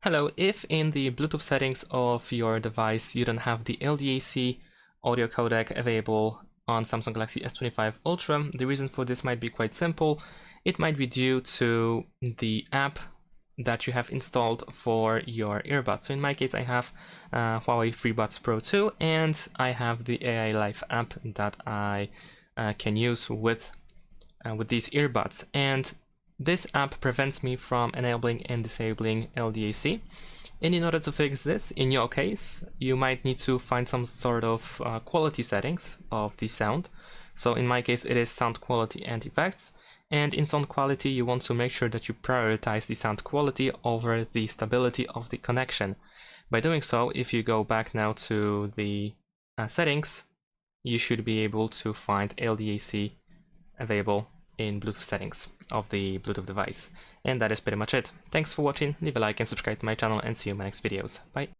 Hello, if in the Bluetooth settings of your device you don't have the LDAC audio codec available on Samsung Galaxy S25 Ultra, the reason for this might be quite simple. It might be due to the app that you have installed for your earbuds. So in my case, I have Huawei FreeBuds Pro 2, and I have the AI Life app that I can use with these earbuds. And this app prevents me from enabling and disabling LDAC. And in order to fix this, in your case, you might need to find some sort of quality settings of the sound. So in my case, it is sound quality and effects. And in sound quality, you want to make sure that you prioritize the sound quality over the stability of the connection. By doing so, if you go back now to the settings, you should be able to find LDAC available in Bluetooth settings of the Bluetooth device. And that is pretty much it. Thanks for watching, leave a like and subscribe to my channel, and see you in my next videos. Bye!